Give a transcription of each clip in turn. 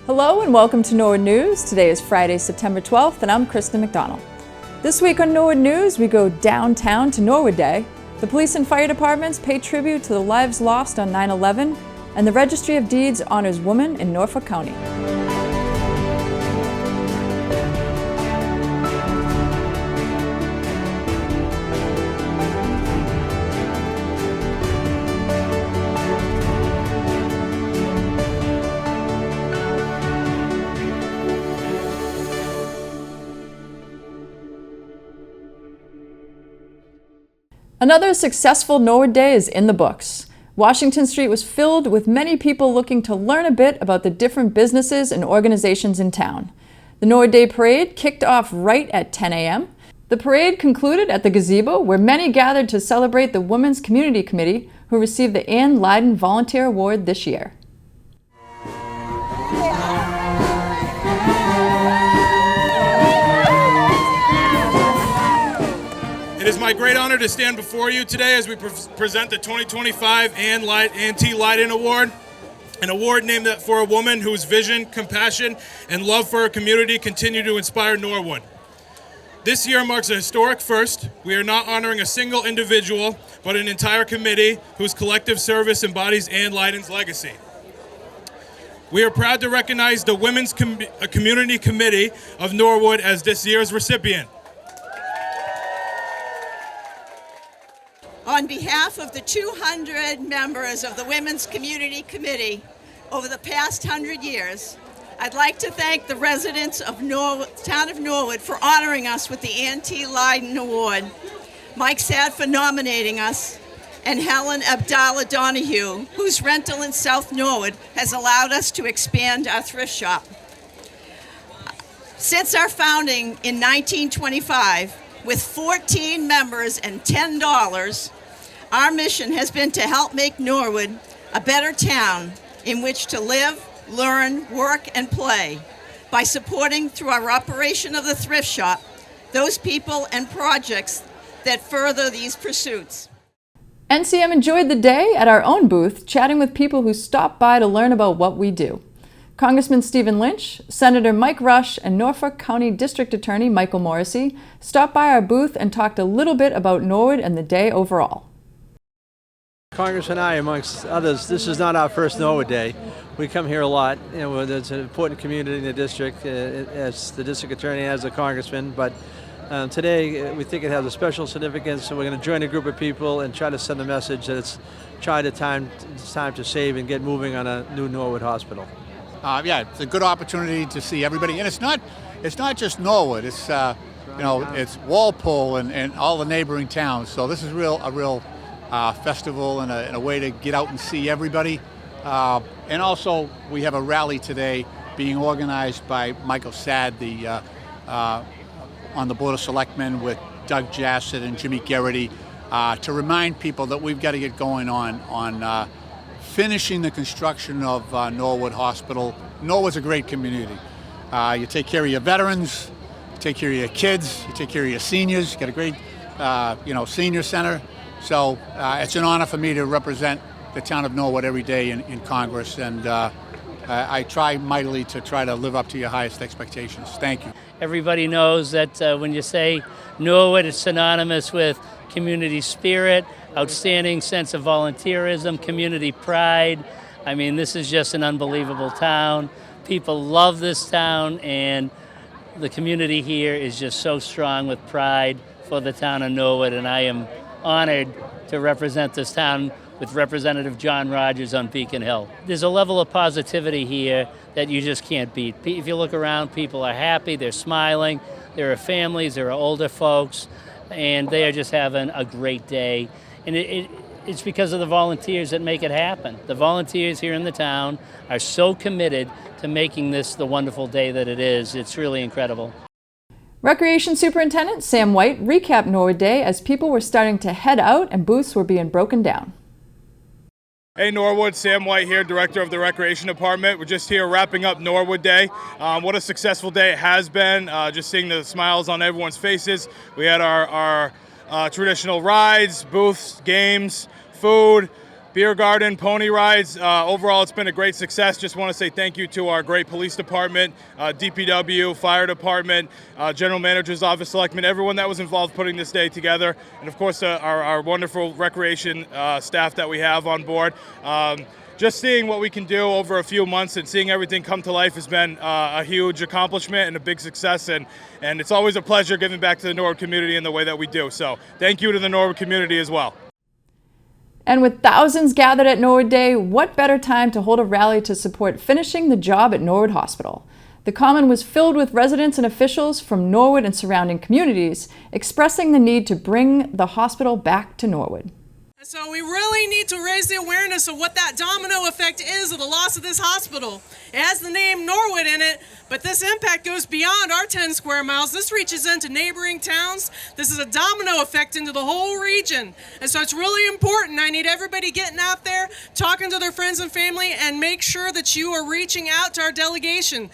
Hello and welcome to Norwood News. Today is Friday, September 12th, and I'm Kristen McDonald. This week on Norwood News, we go downtown to Norwood Day. The police and fire departments pay tribute to the lives lost on 9/11, and the Registry of Deeds honors women in Norfolk County. Another successful Norwood Day is in the books. Washington Street was filled with many people looking to learn a bit about the different businesses and organizations in town. The Norwood Day Parade kicked off right at 10 a.m. The parade concluded at the gazebo, where many gathered to celebrate the Women's Community Committee, who received the Ann Leyden Volunteer Award this year. It is my great honor to stand before you today as we present the 2025 Ann T. Leyden Award, an award named for a woman whose vision, compassion, and love for her community continue to inspire Norwood. This year marks a historic first. We are not honoring a single individual, but an entire committee whose collective service embodies Ann Leyden's legacy. We are proud to recognize the Women's Community Committee of Norwood as this year's recipient. On behalf of the 200 members of the Women's Community Committee over the past 100 years, I'd like to thank the residents of town of Norwood for honoring us with the Ann T. Leyden Award, Mike Sad for nominating us, and Helen Abdallah Donahue, whose rental in South Norwood has allowed us to expand our thrift shop. Since our founding in 1925, with 14 members and $10, our mission has been to help make Norwood a better town in which to live, learn, work, and play by supporting through our operation of the thrift shop those people and projects that further these pursuits. NCM enjoyed the day at our own booth, chatting with people who stopped by to learn about what we do. Congressman Stephen Lynch, Senator Mike Rush, and Norfolk County District Attorney Michael Morrissey stopped by our booth and talked a little bit about Norwood and the day overall. Congress and I, amongst others, this is not our first Norwood Day. We come here a lot. You know, it's an important community in the district, as the district attorney, as a congressman. But today, we think it has a special significance, so we're going to join a group of people and try to send a message that it's time to save and get moving on a new Norwood hospital. Yeah, it's a good opportunity to see everybody, and it's not just Norwood. It's it's Walpole and all the neighboring towns. So this is a real festival and a way to get out and see everybody. And also, we have a rally today being organized by Michael Sad, on the Board of Selectmen, with Doug Jassett and Jimmy Garrity, to remind people that we've got to get going on finishing the construction of Norwood Hospital. Norwood's a great community. You take care of your veterans, you take care of your kids, you take care of your seniors. You got a great, senior center. So it's an honor for me to represent the town of Norwood every day in Congress, and I try mightily to try to live up to your highest expectations. Thank you. Everybody knows that when you say Norwood, it's synonymous with community spirit, outstanding sense of volunteerism, community pride. I mean, this is just an unbelievable town. People love this town, and the community here is just so strong with pride for the town of Norwood, and I am honored to represent this town with Representative John Rogers on Beacon Hill. There's a level of positivity here that you just can't beat. If you look around, people are happy, they're smiling, there are families, there are older folks, and they are just having a great day. And it's because of the volunteers that make it happen. The volunteers here in the town are so committed to making this the wonderful day that it is. It's really incredible. Recreation Superintendent Sam White recapped Norwood Day as people were starting to head out and booths were being broken down. Hey Norwood, Sam White here, Director of the Recreation Department. We're just here wrapping up Norwood Day. What a successful day it has been, just seeing the smiles on everyone's faces. We had our traditional rides, booths, games, food. beer garden, pony rides. Overall, it's been a great success. Just want to say thank you to our great police department, DPW, fire department, general manager's office, selectmen, everyone that was involved putting this day together, and of course our wonderful recreation staff that we have on board. Just seeing what we can do over a few months and seeing everything come to life has been a huge accomplishment and a big success, and it's always a pleasure giving back to the Norwood community in the way that we do. So thank you to the Norwood community as well. And with thousands gathered at Norwood Day, what better time to hold a rally to support finishing the job at Norwood Hospital? The Common was filled with residents and officials from Norwood and surrounding communities, expressing the need to bring the hospital back to Norwood. So we really need to raise the awareness of what that domino effect is of the loss of this hospital. It has the name Norwood in it, but this impact goes beyond our 10 square miles. This reaches into neighboring towns. This is a domino effect into the whole region. And so it's really important. I need everybody getting out there, talking to their friends and family, and make sure that you are reaching out to our delegation.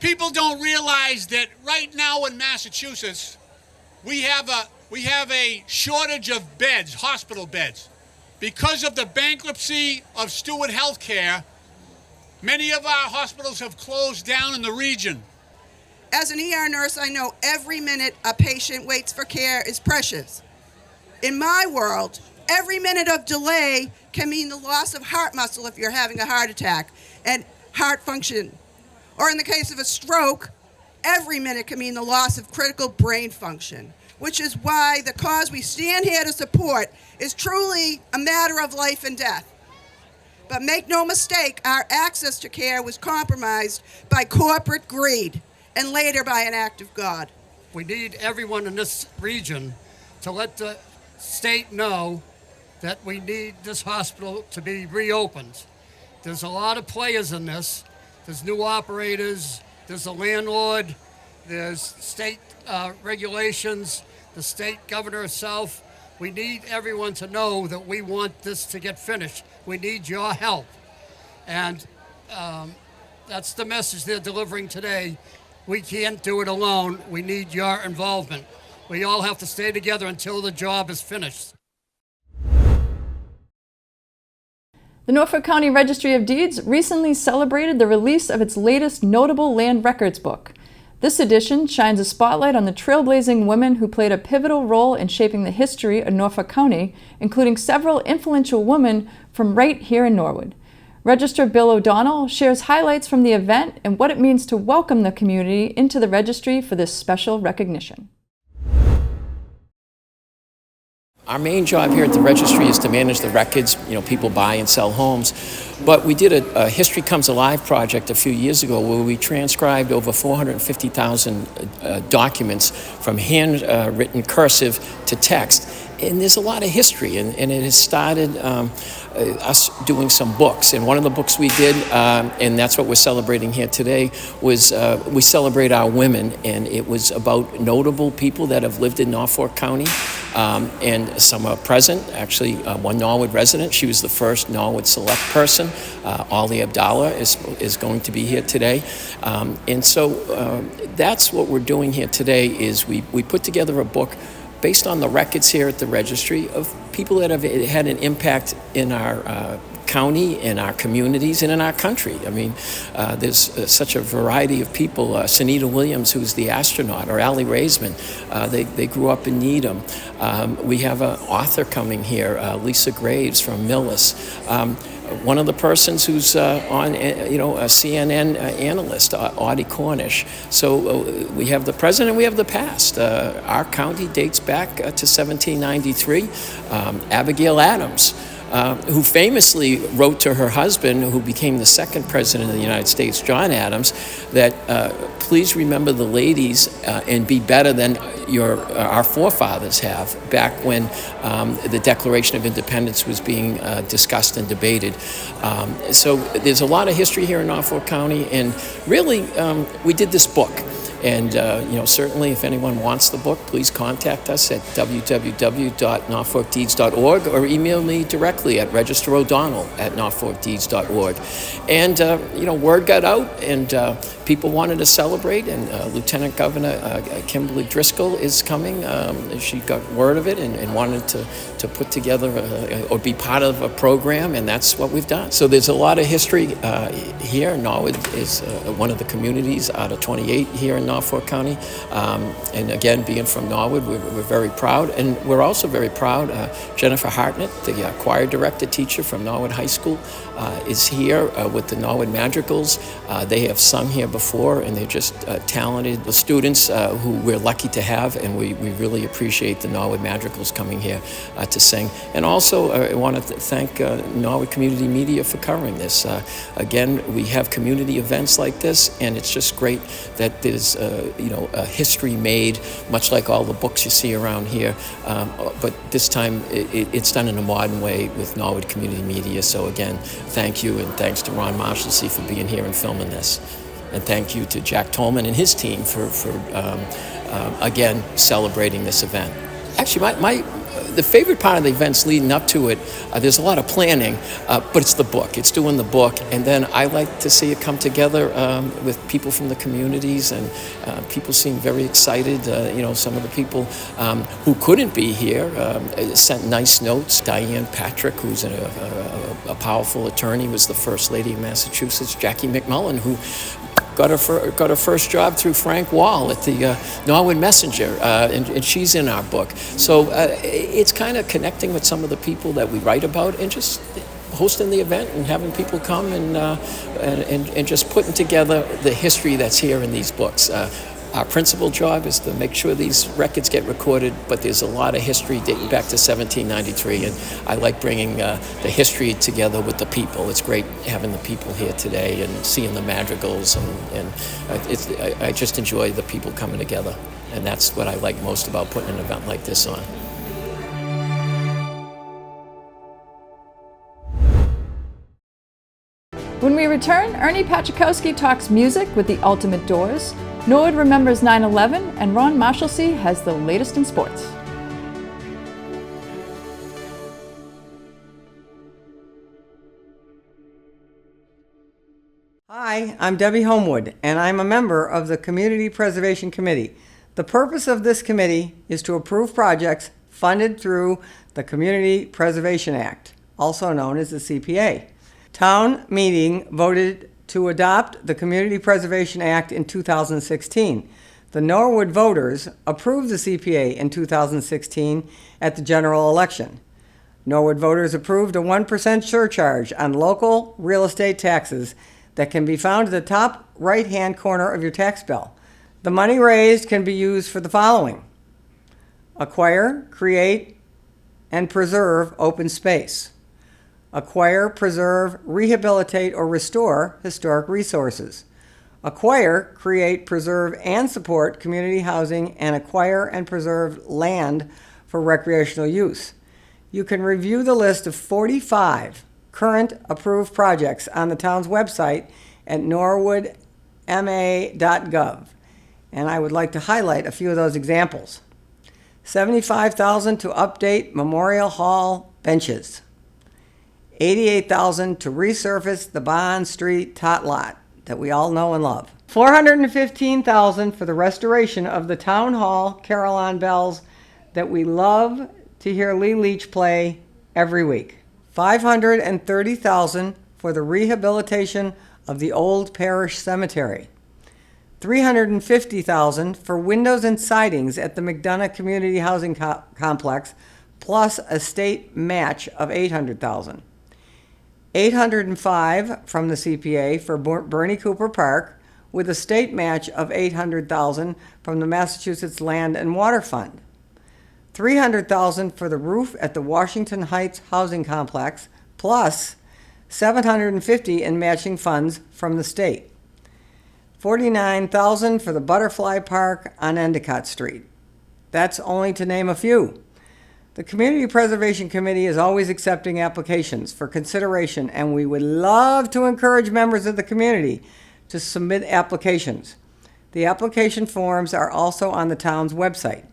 People don't realize that right now in Massachusetts, we have a shortage of beds, hospital beds. Because of the bankruptcy of Stewart Healthcare, many of our hospitals have closed down in the region. As an ER nurse, I know every minute a patient waits for care is precious. In my world, every minute of delay can mean the loss of heart muscle if you're having a heart attack and heart function. Or in the case of a stroke, every minute can mean the loss of critical brain function, which is why the cause we stand here to support is truly a matter of life and death. But make no mistake, our access to care was compromised by corporate greed and later by an act of God. We need everyone in this region to let the state know that we need this hospital to be reopened. There's a lot of players in this. There's new operators, there's a landlord, there's state regulations, the state governor herself. We need everyone to know that we want this to get finished. We need your help. And that's the message they're delivering today. We can't do it alone. We need your involvement. We all have to stay together until the job is finished. The Norfolk County Registry of Deeds recently celebrated the release of its latest notable land records book. This edition shines a spotlight on the trailblazing women who played a pivotal role in shaping the history of Norfolk County, including several influential women from right here in Norwood. Registrar Bill O'Donnell shares highlights from the event and what it means to welcome the community into the registry for this special recognition. Our main job here at the registry is to manage the records. People buy and sell homes. But we did a History Comes Alive project a few years ago where we transcribed over 450,000 documents from handwritten cursive to text. And there's a lot of history, and it has started us doing some books. And one of the books we did, and that's what we're celebrating here today, was we celebrate our women, and it was about notable people that have lived in Norfolk County, and some are present. Actually, one Norwood resident, she was the first Norwood select person. Ali Abdallah is going to be here today. And so that's what we're doing here today is we put together a book based on the records here at the registry of people that have had an impact in our county, in our communities, and in our country. I mean, there's such a variety of people. Sunita Williams, who's the astronaut, or Allie Raisman, they grew up in Needham. We have an author coming here, Lisa Graves from Millis. One of the persons who's on, a CNN analyst, Audie Cornish. So we have the present and we have the past. Our county dates back to 1793. Abigail Adams, who famously wrote to her husband, who became the second president of the United States, John Adams, that please remember the ladies and be better than our forefathers have back when the Declaration of Independence was being discussed and debated. So there's a lot of history here in Norfolk County, and really we did this book. And certainly if anyone wants the book, please contact us at www.norfolkdeeds.org or email me directly at registrarodonnell@norfolkdeeds.org. And word got out, and people wanted to celebrate, and Lieutenant Governor Kimberly Driscoll is coming. She got word of it and wanted to to put together or be part of a program, and that's what we've done. So there's a lot of history here. Norwood is one of the communities out of 28 here in Norfolk County. And again, being from Norwood, we're very proud. And we're also very proud, Jennifer Hartnett, the choir director teacher from Norwood High School, is here with the Norwood Madrigals. They have sung here before, and they're just talented students who we're lucky to have, and we really appreciate the Norwood Madrigals coming here to sing. And also, I want to thank Norwood Community Media for covering this. Again, we have community events like this, and it's just great that there's a history made, much like all the books you see around here. But this time, it's done in a modern way with Norwood Community Media. So again, thank you, and thanks to Ron Marshalsea for being here and filming this. And thank you to Jack Tolman and his team for again, celebrating this event. Actually, the favorite part of the events leading up to it, there's a lot of planning, but it's the book. It's doing the book, and then I like to see it come together with people from the communities, and people seem very excited. Some of the people who couldn't be here sent nice notes. Diane Patrick, who's a powerful attorney, was the First Lady of Massachusetts. Jackie McMullen, who got her first job through Frank Wall at the Norwood Messenger, and she's in our book. So it's kind of connecting with some of the people that we write about, and just hosting the event and having people come and just putting together the history that's here in these books. Our principal job is to make sure these records get recorded, but there's a lot of history dating back to 1793, and I like bringing the history together with the people. It's great having the people here today and seeing the madrigals, and I just enjoy the people coming together, and that's what I like most about putting an event like this on. When we return, Ernie Pachakowski talks music with the Ultimate Doors. Norwood remembers 9/11, and Ron Marshalsea has the latest in sports. Hi, I'm Debbie Homewood, and I'm a member of the Community Preservation Committee. The purpose of this committee is to approve projects funded through the Community Preservation Act, also known as the CPA. Town meeting voted to adopt the Community Preservation Act in 2016. The Norwood voters approved the CPA in 2016 at the general election. Norwood voters approved a 1% surcharge on local real estate taxes that can be found at the top right-hand corner of your tax bill. The money raised can be used for the following: acquire, create, and preserve open space. Acquire, preserve, rehabilitate, or restore historic resources. Acquire, create, preserve, and support community housing, and acquire and preserve land for recreational use. You can review the list of 45 current approved projects on the town's website at norwoodma.gov. And I would like to highlight a few of those examples. $75,000 to update Memorial Hall benches. $88,000 to resurface the Bond Street tot lot that we all know and love. $415,000 for the restoration of the Town Hall carillon bells that we love to hear Lee Leach play every week. $530,000 for the rehabilitation of the old parish cemetery. $350,000 for windows and sidings at the McDonough Community Housing Complex, plus a state match of $800,000. $805,000 from the CPA for Bernie Cooper Park, with a state match of $800,000 from the Massachusetts Land and Water Fund. $300,000 for the roof at the Washington Heights Housing Complex, plus $750,000 in matching funds from the state. $49,000 for the Butterfly Park on Endicott Street. That's only to name a few. The Community Preservation Committee is always accepting applications for consideration, and we would love to encourage members of the community to submit applications. The application forms are also on the town's website.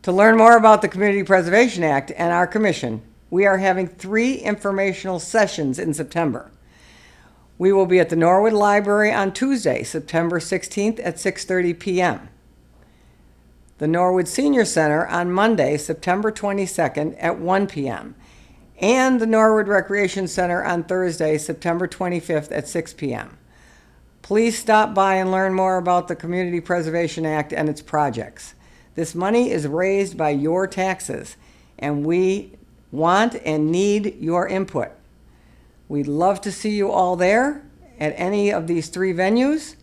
To learn more about the Community Preservation Act and our commission, we are having 3 informational sessions in September. We will be at the Norwood Library on Tuesday, September 16th at 6:30 p.m. the Norwood Senior Center on Monday, September 22nd at 1 p.m., and the Norwood Recreation Center on Thursday, September 25th at 6 p.m. Please stop by and learn more about the Community Preservation Act and its projects. This money is raised by your taxes, and we want and need your input. We'd love to see you all there at any of these 3 venues.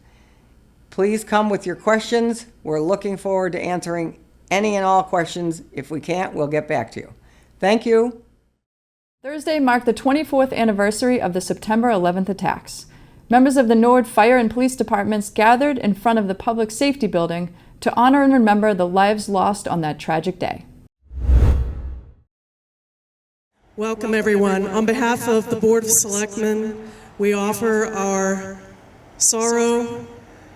Please come with your questions. We're looking forward to answering any and all questions. If we can't, we'll get back to you. Thank you. Thursday marked the 24th anniversary of the September 11th attacks. Members of the Norwood Fire and Police Departments gathered in front of the Public Safety Building to honor and remember the lives lost on that tragic day. Welcome, everyone. On behalf of the Board of Selectmen, we offer our sorrow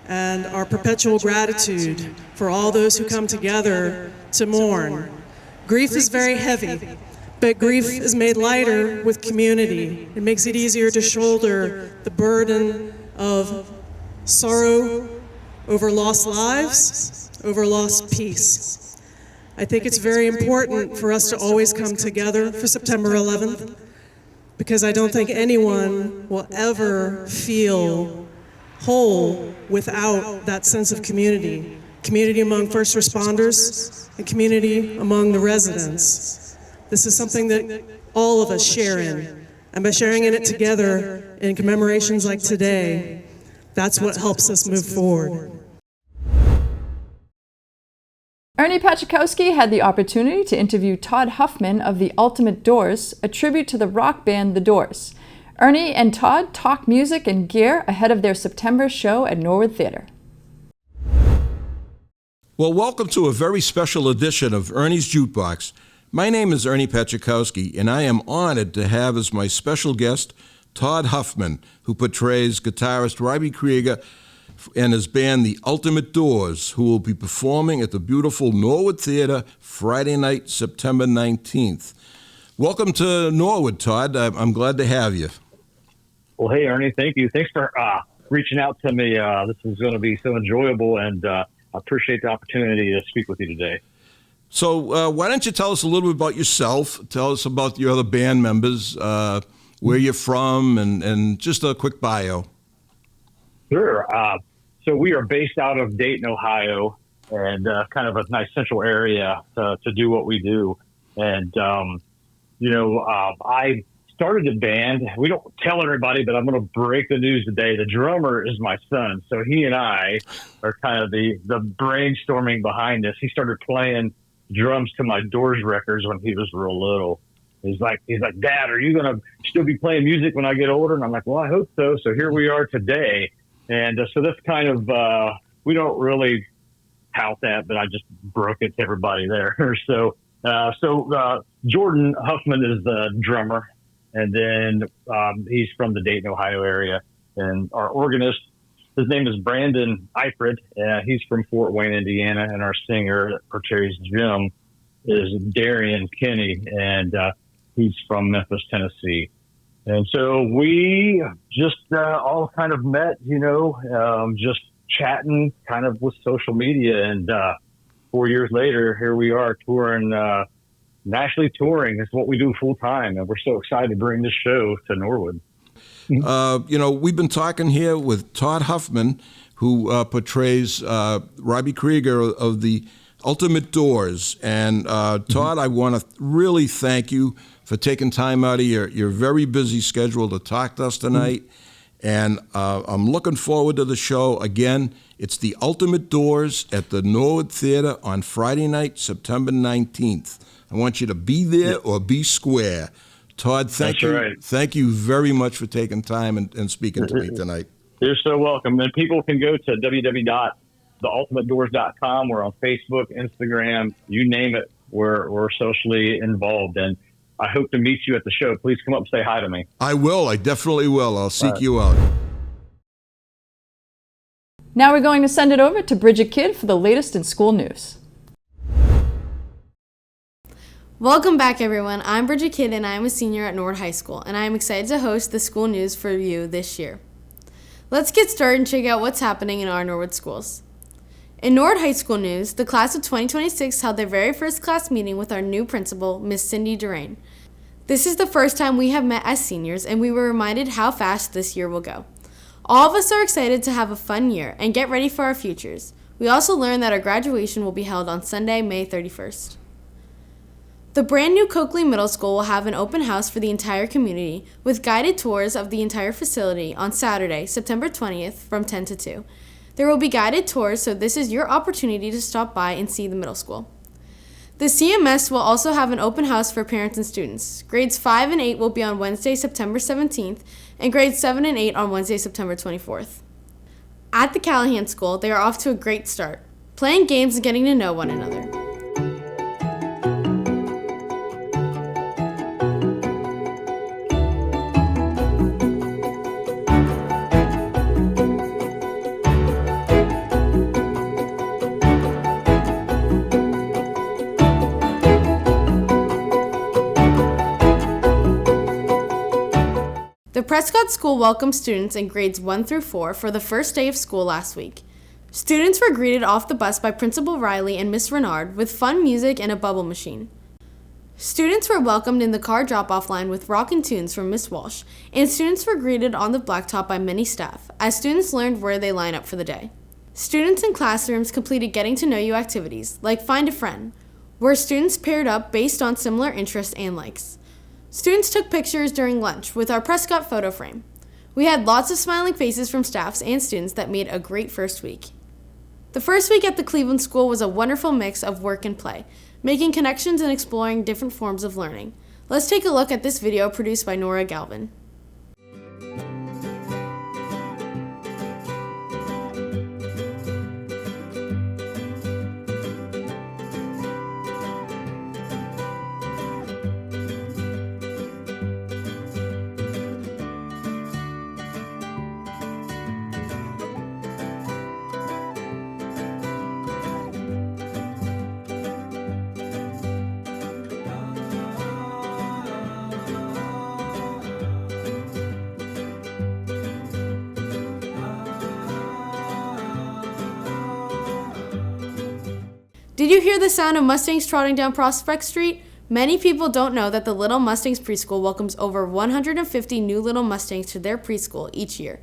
and our perpetual gratitude for all those who come together to mourn. Grief is very heavy, but grief is made lighter with community. It makes it easier to shoulder the burden of sorrow over lost lives, over lost peace. I think it's very important for us to always come together for September 11th, because I don't think anyone will ever feel whole without that sense of community. Community among first responders and community among the residents. This is something that all of us share in. And by sharing in it together in commemorations like today, that's what helps us move forward. Ernie Pachakowski had the opportunity to interview Todd Huffman of the Ultimate Doors, a tribute to the rock band The Doors. Ernie and Todd talk music and gear ahead of their September show at Norwood Theater. Well, welcome to a very special edition of Ernie's Jukebox. My name is Ernie Pachakowski, and I am honored to have as my special guest Todd Huffman, who portrays guitarist Robbie Krieger and his band The Ultimate Doors, who will be performing at the beautiful Norwood Theater Friday night, September 19th. Welcome to Norwood, Todd. I'm glad to have you. Well, hey, Ernie, thank you. Thanks for reaching out to me. This is going to be so enjoyable, and I appreciate the opportunity to speak with you today. So why don't you tell us a little bit about yourself? Tell us about your other band members, where you're from, and just a quick bio. Sure. So we are based out of Dayton, Ohio, and kind of a nice central area to do what we do. And, I started a band. We don't tell everybody, but I'm going to break the news today. The drummer is my son. So he and I are kind of the brainstorming behind this. He started playing drums to my Doors records when he was real little. He's like, Dad, are you going to still be playing music when I get older? And I'm like, well, I hope so. So here we are today. And so that's kind of, we don't really tout that, but I just broke it to everybody there. So Jordan Huffman is the drummer, and then he's from the Dayton, Ohio area. And our organist, his name is Brandon Eifred. He's from Fort Wayne, Indiana, and our singer that portrays Jim is Darian Kinney, and he's from Memphis, Tennessee. And so we just all kind of met, just chatting kind of with social media. And 4 years later, here we are touring, nationally touring. It's what we do full time. And we're so excited to bring this show to Norwood. We've been talking here with Todd Huffman, who portrays Robbie Krieger of the Ultimate Doors. And Todd, I want to really thank you for taking time out of your very busy schedule to talk to us tonight. And I'm looking forward to the show. Again, it's the Ultimate Doors at the Norwood Theater on Friday night, September 19th. I want you to be there or be square. Todd, thank you. Right. Thank you very much for taking time and speaking to me tonight. You're so welcome. And people can go to www.theultimatedoors.com. We're on Facebook, Instagram, you name it. We're socially involved. And I hope to meet you at the show. Please come up and say hi to me. I will. I definitely will. I'll seek you out. Now we're going to send it over to Bridget Kidd for the latest in school news. Welcome back, everyone. I'm Bridget Kidd, and I'm a senior at Norwood High School, and I am excited to host the school news for you this year. Let's get started and check out what's happening in our Norwood schools. In Norwood High School news, the class of 2026 held their very first class meeting with our new principal, Miss Cindy Durain. This is the first time we have met as seniors, and we were reminded how fast this year will go. All of us are excited to have a fun year and get ready for our futures. We also learned that our graduation will be held on Sunday, May 31st. The brand new Coakley Middle School will have an open house for the entire community with guided tours of the entire facility on Saturday, September 20th from 10 to 2. There will be guided tours, so this is your opportunity to stop by and see the middle school. The CMS will also have an open house for parents and students. Grades 5 and 8 will be on Wednesday, September 17th, and grades 7 and 8 on Wednesday, September 24th. At the Callahan School, they are off to a great start, playing games and getting to know one another. The Prescott School welcomed students in grades 1 through 4 for the first day of school last week. Students were greeted off the bus by Principal Riley and Miss Renard with fun music and a bubble machine. Students were welcomed in the car drop-off line with rockin' tunes from Miss Walsh, and students were greeted on the blacktop by many staff as students learned where they line up for the day. Students in classrooms completed getting-to-know-you activities like Find a Friend, where students paired up based on similar interests and likes. Students took pictures during lunch with our Prescott photo frame. We had lots of smiling faces from staffs and students that made a great first week. The first week at the Cleveland School was a wonderful mix of work and play, making connections and exploring different forms of learning. Let's take a look at this video produced by Nora Galvin. Did you hear the sound of Mustangs trotting down Prospect Street? Many people don't know that the Little Mustangs Preschool welcomes over 150 new Little Mustangs to their preschool each year.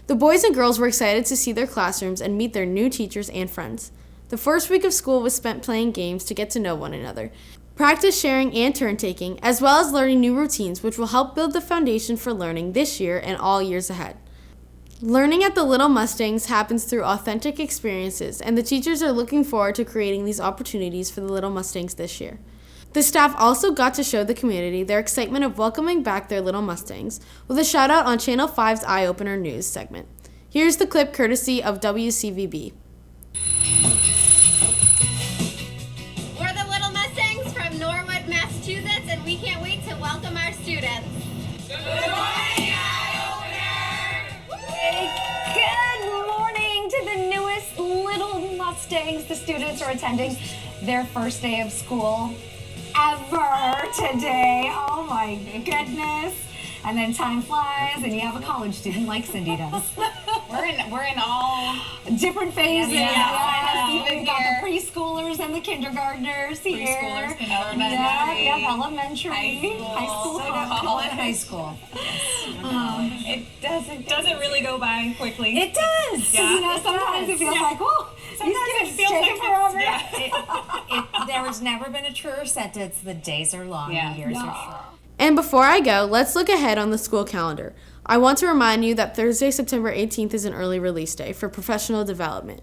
The boys and girls were excited to see their classrooms and meet their new teachers and friends. The first week of school was spent playing games to get to know one another, practice sharing and turn-taking, as well as learning new routines which will help build the foundation for learning this year and all years ahead. Learning at the Little Mustangs happens through authentic experiences, and the teachers are looking forward to creating these opportunities for the Little Mustangs this year. The staff also got to show the community their excitement of welcoming back their Little Mustangs with a shout out on Channel 5's Eye Opener News segment. Here's the clip courtesy of WCVB. We're the Little Mustangs from Norwood, Massachusetts, and we can't wait to welcome our students. Good morning, Eye Opener! Good morning to the newest Little Mustangs. The students are attending their first day of school ever today. Oh my goodness. And then time flies and you have a college student like Cindy does. We're in all different phases. Yeah, We've got the preschoolers and the kindergartners here. Preschoolers, elementary. Yeah, elementary. High school. High school. It doesn't really go by quickly. It does. Yeah, You know, sometimes it feels like, oh, sometimes these it kids feels taking like forever. There has never been a truer sentence. The days are long, the years are short. And before I go, let's look ahead on the school calendar. I want to remind you that Thursday, September 18th is an early release day for professional development.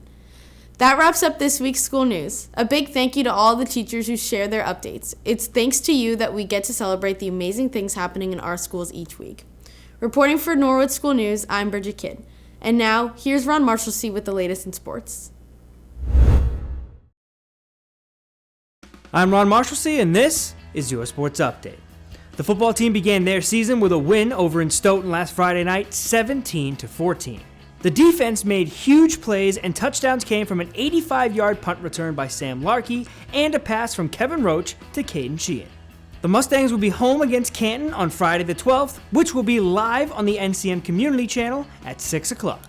That wraps up this week's school news. A big thank you to all the teachers who share their updates. It's thanks to you that we get to celebrate the amazing things happening in our schools each week. Reporting for Norwood School News, I'm Bridget Kidd. And now, here's Ron Marshalsea with the latest in sports. I'm Ron Marshalsea, and this is your Sports Update. The football team began their season with a win over in Stoughton last Friday night, 17-14. The defense made huge plays and touchdowns came from an 85-yard punt return by Sam Larkey and a pass from Kevin Roach to Caden Sheehan. The Mustangs will be home against Canton on Friday the 12th, which will be live on the NCM Community Channel at 6 o'clock.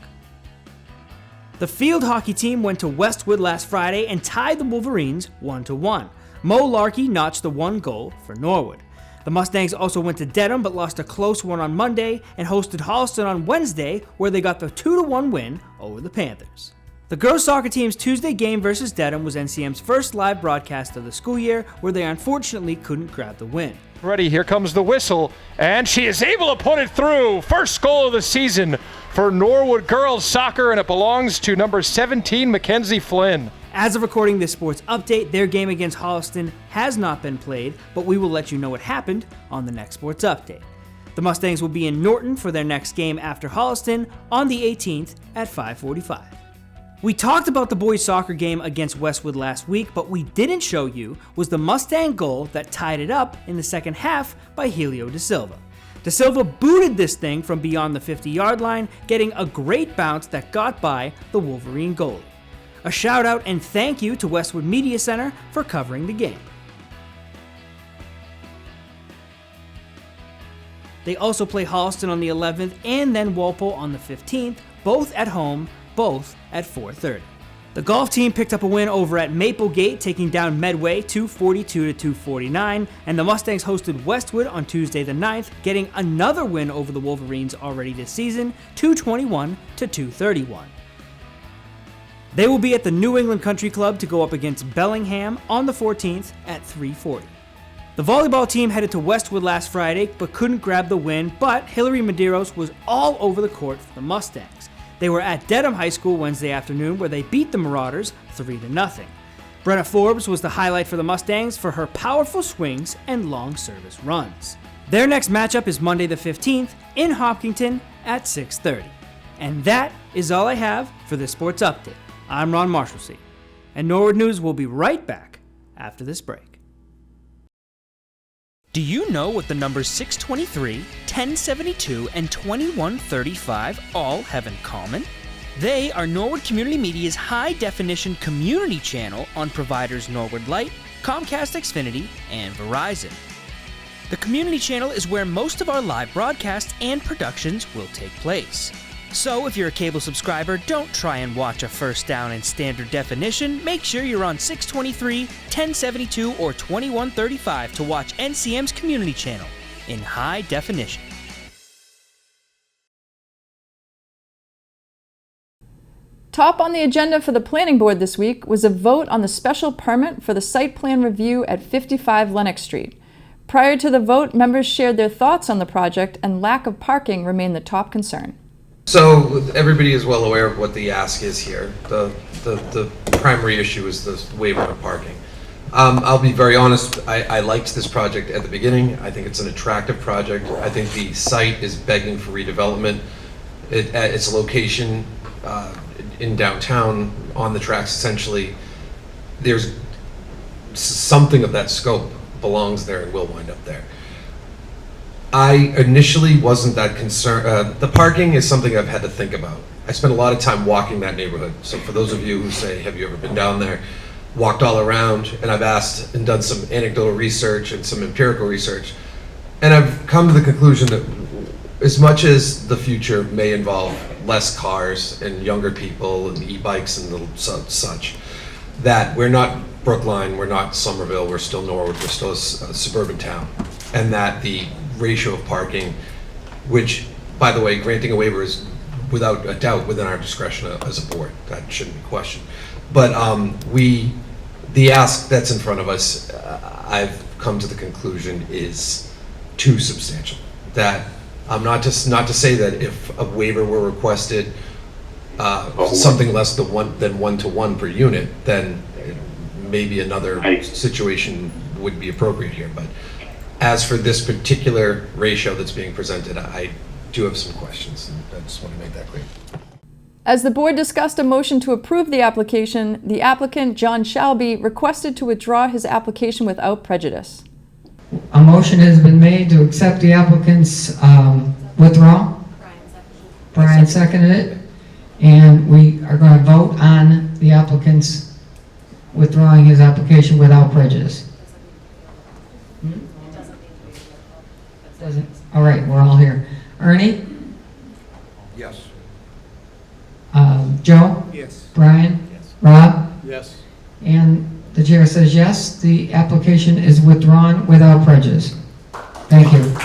The field hockey team went to Westwood last Friday and tied the Wolverines 1-1. Mo Larkey notched the 1 goal for Norwood. The Mustangs also went to Dedham but lost a close one on Monday and hosted Holliston on Wednesday, where they got the 2-1 win over the Panthers. The girls soccer team's Tuesday game versus Dedham was NCM's first live broadcast of the school year, where they unfortunately couldn't grab the win. Ready, here comes the whistle, and she is able to put it through. First goal of the season for Norwood girls soccer, and it belongs to number 17, Mackenzie Flynn. As of recording this sports update, their game against Holliston has not been played, but we will let you know what happened on the next sports update. The Mustangs will be in Norton for their next game after Holliston on the 18th at 5:45. We talked about the boys soccer game against Westwood last week, but we didn't show you was the Mustang goal that tied it up in the second half by Helio Da Silva. Da Silva booted this thing from beyond the 50-yard line, getting a great bounce that got by the Wolverine goalie. A shout out and thank you to Westwood Media Center for covering the game. They also play Holliston on the 11th and then Walpole on the 15th, both at home, both at 4:30. The golf team picked up a win over at Maplegate, taking down Medway 242-249, and the Mustangs hosted Westwood on Tuesday the 9th, getting another win over the Wolverines already this season, 221-231. They will be at the New England Country Club to go up against Bellingham on the 14th at 3:40. The volleyball team headed to Westwood last Friday but couldn't grab the win, but Hillary Medeiros was all over the court for the Mustangs. They were at Dedham High School Wednesday afternoon, where they beat the Marauders 3-0. Brenna Forbes was the highlight for the Mustangs for her powerful swings and long service runs. Their next matchup is Monday the 15th in Hopkinton at 6:30. And that is all I have for this sports update. I'm Ron Marshalsea, and Norwood News will be right back after this break. Do you know what the numbers 623, 1072, and 2135 all have in common? They are Norwood Community Media's high-definition community channel on providers Norwood Light, Comcast Xfinity, and Verizon. The community channel is where most of our live broadcasts and productions will take place. So if you're a cable subscriber, don't try and watch a First Down in standard definition. Make sure you're on 623, 1072, or 2135 to watch NCM's community channel in high definition. Top on the agenda for the Planning Board this week was a vote on the special permit for the site plan review at 55 Lenox Street. Prior to the vote, members shared their thoughts on the project, and lack of parking remained the top concern. So everybody is well aware of what the ask is here. The primary issue is the waiver of parking. I'll be very honest, I liked this project at the beginning. I think it's an attractive project. I think the site is begging for redevelopment. At its location in downtown, on the tracks essentially, there's something of that scope belongs there and will wind up there. I initially wasn't that concerned. The parking is something I've had to think about. I spent a lot of time walking that neighborhood. So for those of you who say, have you ever been down there? Walked all around, and I've asked and done some anecdotal research and some empirical research. And I've come to the conclusion that as much as the future may involve less cars and younger people and e-bikes and such, that we're not Brookline, we're not Somerville, we're still Norwood, we're still a suburban town. And that the ratio of parking, which, by the way, granting a waiver is without a doubt within our discretion as a board. That shouldn't be questioned. But the ask that's in front of us, I've come to the conclusion is too substantial. That not to say that if a waiver were requested, something less than 1-to-1 per unit, then maybe another situation would be appropriate here. But as for this particular ratio that's being presented, I do have some questions, and I just want to make that clear. As the board discussed a motion to approve the application, the applicant, John Shalby, requested to withdraw his application without prejudice. A motion has been made to accept the applicant's withdrawal. Brian seconded it. And we are going to vote on the applicant's withdrawing his application without prejudice. Doesn't. All right, we're all here. Ernie? Yes. Joe? Yes. Yes. Brian? Yes. Rob? Yes. And the chair says yes, the application is withdrawn without prejudice. Thank you.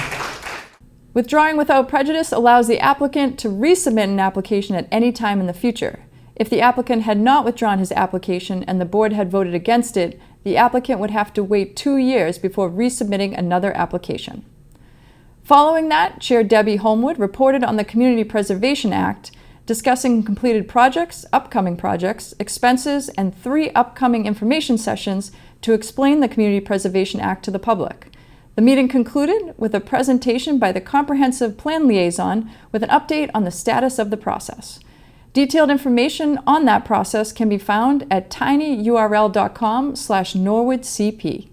Withdrawing without prejudice allows the applicant to resubmit an application at any time in the future. If the applicant had not withdrawn his application and the board had voted against it, the applicant would have to wait 2 years before resubmitting another application. Following that, Chair Debbie Homewood reported on the Community Preservation Act, discussing completed projects, upcoming projects, expenses, and 3 upcoming information sessions to explain the Community Preservation Act to the public. The meeting concluded with a presentation by the Comprehensive Plan Liaison with an update on the status of the process. Detailed information on that process can be found at tinyurl.com/NorwoodCP.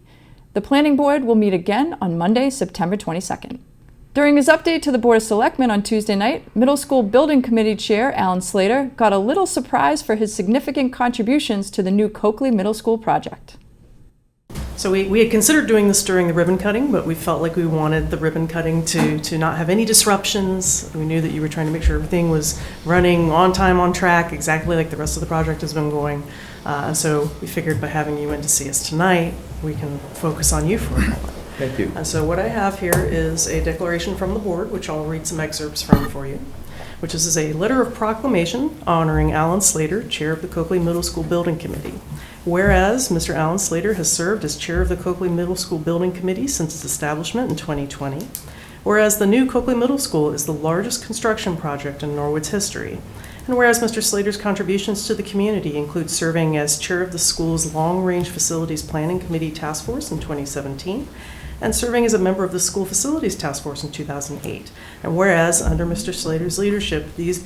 The Planning Board will meet again on Monday, September 22nd. During his update to the Board of Selectmen on Tuesday night, Middle School Building Committee Chair Alan Slater got a little surprised for his significant contributions to the new Coakley Middle School project. So we had considered doing this during the ribbon cutting, but we felt like we wanted the ribbon cutting to not have any disruptions. We knew that you were trying to make sure everything was running on time, on track, exactly like the rest of the project has been going. So we figured by having you in to see us tonight, we can focus on you for a moment. Thank you. And so what I have here is a declaration from the board, which I'll read some excerpts from for you, which is a letter of proclamation honoring Alan Slater, chair of the Coakley Middle School Building Committee. Whereas Mr. Alan Slater has served as chair of the Coakley Middle School Building Committee since its establishment in 2020. Whereas the new Coakley Middle School is the largest construction project in Norwood's history. And whereas Mr. Slater's contributions to the community include serving as chair of the school's Long-Range Facilities Planning Committee Task Force in 2017, and serving as a member of the School Facilities Task Force in 2008. And whereas, under Mr. Slater's leadership, these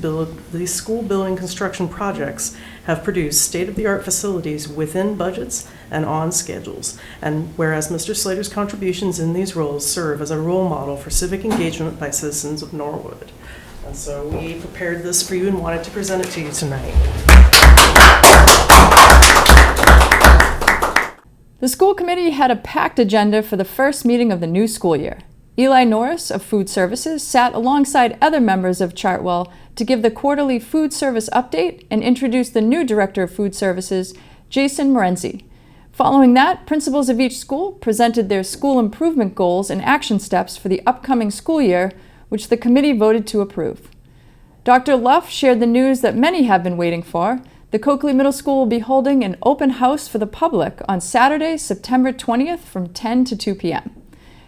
school building construction projects have produced state-of-the-art facilities within budgets and on schedules. And whereas Mr. Slater's contributions in these roles serve as a role model for civic engagement by citizens of Norwood. And so we prepared this for you and wanted to present it to you tonight. The school committee had a packed agenda for the first meeting of the new school year. Eli Norris of Food Services sat alongside other members of Chartwell to give the quarterly food service update and introduce the new director of food services, Jason Morenzi. Following that, principals of each school presented their school improvement goals and action steps for the upcoming school year, which the committee voted to approve. Dr. Luff shared the news that many have been waiting for. The Coakley Middle School will be holding an open house for the public on Saturday, September 20th from 10 to 2 p.m.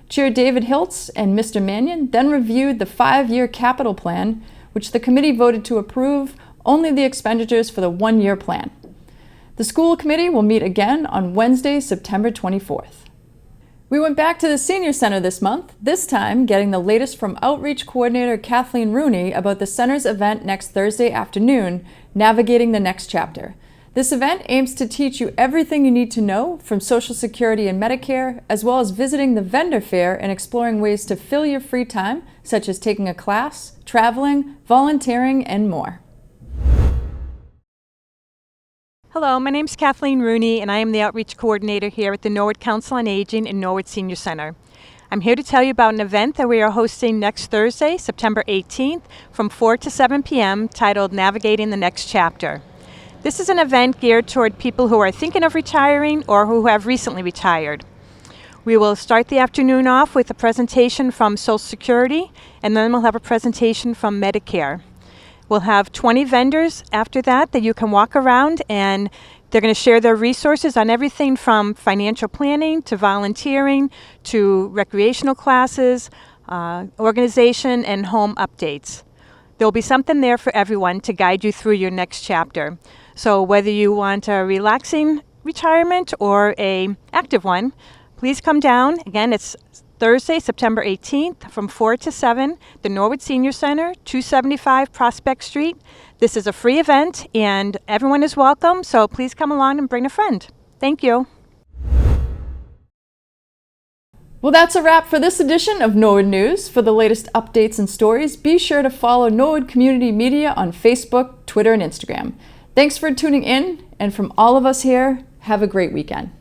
Chair David Hiltz and Mr. Mannion then reviewed the 5-year capital plan, which the committee voted to approve only the expenditures for the 1-year plan. The school committee will meet again on Wednesday, September 24th. We went back to the Senior Center this month, this time getting the latest from Outreach Coordinator Kathleen Rooney about the center's event next Thursday afternoon, Navigating the Next Chapter. This event aims to teach you everything you need to know from Social Security and Medicare, as well as visiting the vendor fair and exploring ways to fill your free time, such as taking a class, traveling, volunteering, and more. Hello, my name is Kathleen Rooney, and I am the Outreach Coordinator here at the Norwood Council on Aging and Norwood Senior Center. I'm here to tell you about an event that we are hosting next Thursday, September 18th, from 4 to 7 p.m., titled Navigating the Next Chapter. This is an event geared toward people who are thinking of retiring or who have recently retired. We will start the afternoon off with a presentation from Social Security, and then we'll have a presentation from Medicare. We'll have 20 vendors after that you can walk around, and they're going to share their resources on everything from financial planning to volunteering to recreational classes, organization, and home updates. There'll be something there for everyone to guide you through your next chapter. So whether you want a relaxing retirement or an active one, please come down. Again, it's Thursday, September 18th from 4 to 7, the Norwood Senior Center, 275 Prospect Street. This is a free event and everyone is welcome, so please come along and bring a friend. Thank you. Well, that's a wrap for this edition of Norwood News. For the latest updates and stories, be sure to follow Norwood Community Media on Facebook, Twitter, and Instagram. Thanks for tuning in, and from all of us here, have a great weekend.